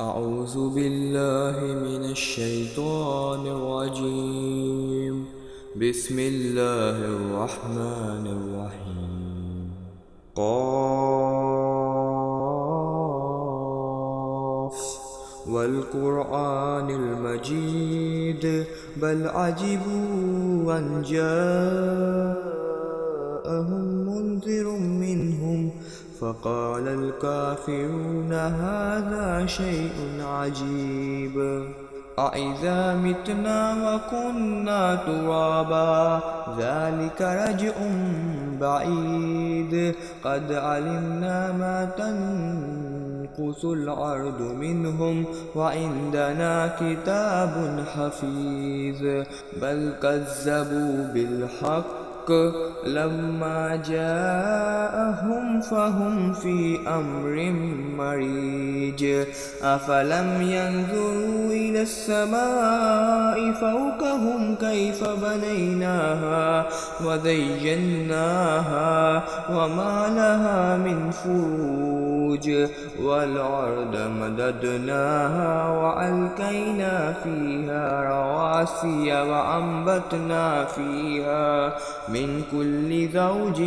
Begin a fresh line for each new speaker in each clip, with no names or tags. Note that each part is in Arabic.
أعوذ بالله من الشيطان الرجيم. بسم الله الرحمن الرحيم. قاف والقرآن المجيد بل عجبوا أن جاءهم منذر منهم فقال الكافرون هذا شيء عجيب. أإذا متنا وكنا ترابا ذلك رجع بعيد قد علمنا ما تنقص الأرض منهم وعندنا كتاب حفيظ بل كذبوا بالحق لما جاءهم فهم في أمر مريج. أفلم ينظروا إلى السماء فوقهم كيف بنيناها وزيناها وما لها من فروج والأرض مددناها وألقينا فيها رواسي وأنبتنا فيها من كل زوج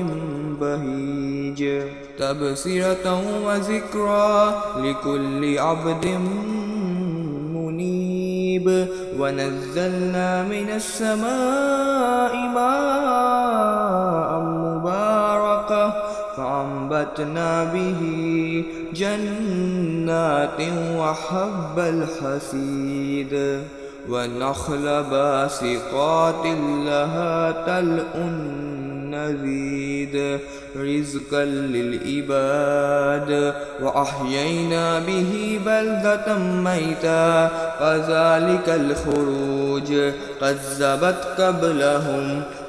بهيج تبصرة وذكرى لكل عبد منيب. ونزلنا من السماء ماء مباركا فأنبتنا به جنات وحب الحصيد والنخل باسقات لها طلع نضيد رزقا للعباد وأحيينا به بلدة ميتا كذلك الخروج.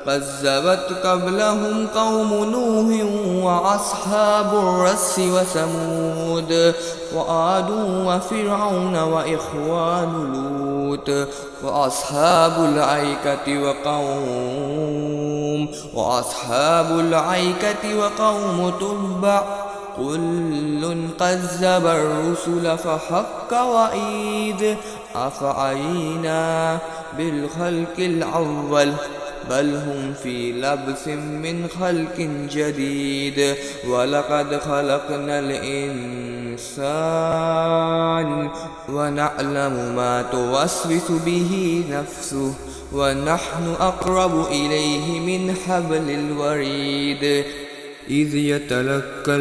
كذبت قبلهم قوم نوح وأصحاب الرس وثمود وعاد وفرعون وإخوان لوط وأصحاب الأيكة وقوم تبع كل كذب الرسل فحق وعيد. أفعينا بالخلق الأول بل هم في لبس من خلق جديد. ولقد خلقنا الإنسان ونعلم ما توسوس به نفسه ونحن أقرب إليه من حبل الوريد. إذ يتلقى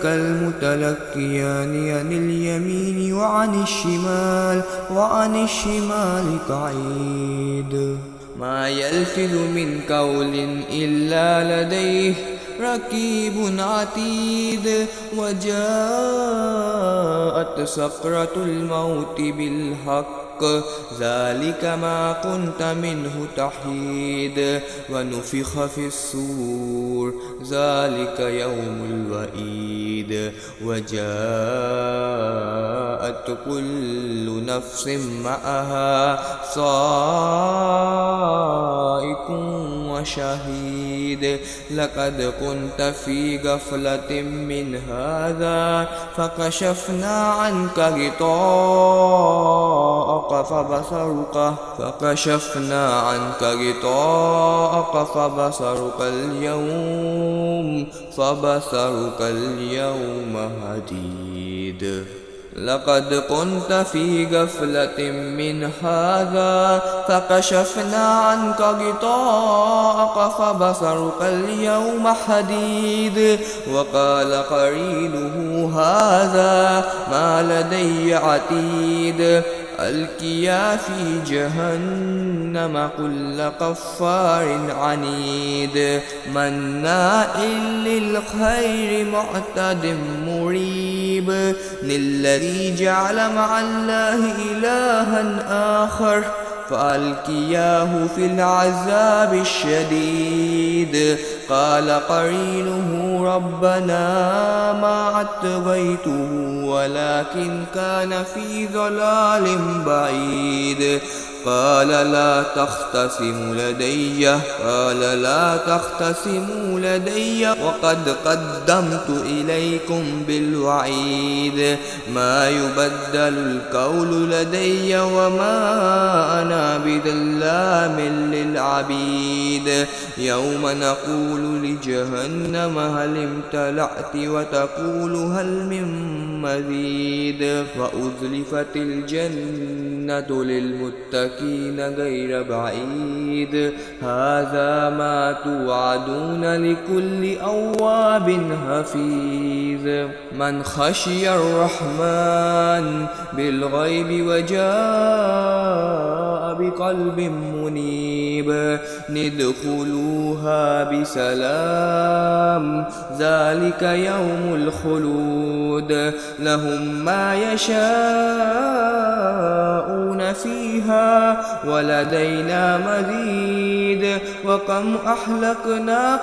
المتلقيان عن اليمين وعن الشمال قعيد. ما يلفظ من قول إلا لديه رقيب عتيد. وجاءت سكرة الموت بالحق ذلك ما كنت منه تحيد. ونفخ في الصور ذلك يوم الوعيد. وجاءت كل نفس معها سائق وشهيد. لقد كنت في غفلة من هذا فكشفنا عنك غطاءك فبصرك اليوم حديد. لقد كنت في غفلة من هذا فكشفنا عنك غطاءك فبصرك اليوم حديد. وقال قرينه هذا ما لدي عتيد. ألقيا في جهنم كل كفار عنيد مناع للخير معتد مريب. للذي جعل مع الله إلها آخر فألقياه في العذاب الشديد. قال قرينه ربنا ما أطغيته ولكن كان في ضلال بعيد. قال لا تختصموا لدي وقد قدمت إليكم بالوعيد ما يبدل القول لدي وما أنا بظلام للعبيد يوم نقول لجهنم هل امتلأت وتقول هل من مزيد وأزلفت الجنة للمتقين غير بعيد هذا ما توعدون لكل أواب حفيظ من خشي الرحمن بالغيب وجاء بقلب منيب ندخلوها بسلام ذلك يوم الخلود لهم ما يشاءون فيها ولدينا مزيد وكم أهلكنا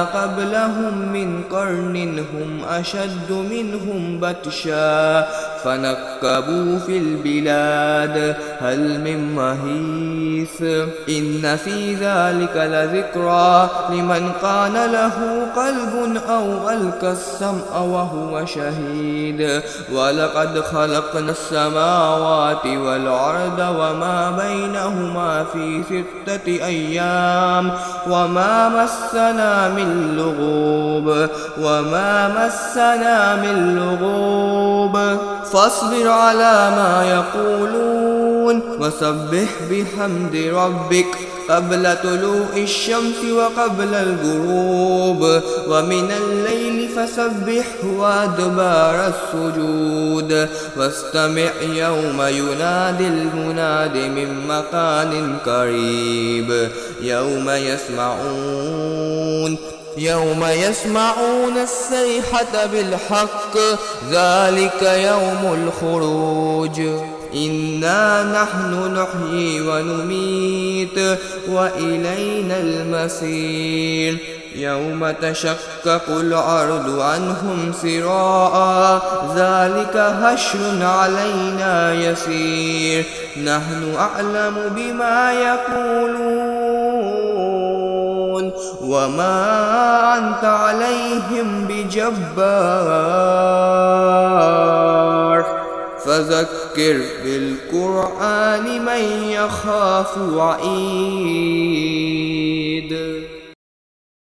قبلهم من قرن هم أشد منهم بطشا فنكبوا في البلاد هل من محيص إن في ذلك لذكرى لمن كان له قلب أو ألقى السمع وهو شهيد ولقد خلقنا السماوات والأرض وما بينهما في 6 أيام وما مسنا من لغوب فاصبر على ما يقولون وسبح بحمد ربك قبل طلوع الشمس وقبل الغروب ومن الليل فسبحه وأدبار السجود واستمع يوم ينادي المناد من مكان قريب يوم يسمعون الصيحة بالحق ذلك يوم الخروج إنا نحن نحيي ونميت وإلينا المصير يوم تشقق الأرض عنهم سراء ذلك حشر علينا يسير نحن أعلم بما يقولون وما أنت عليهم بجبار فذكر بالقرآن من يخاف وعيد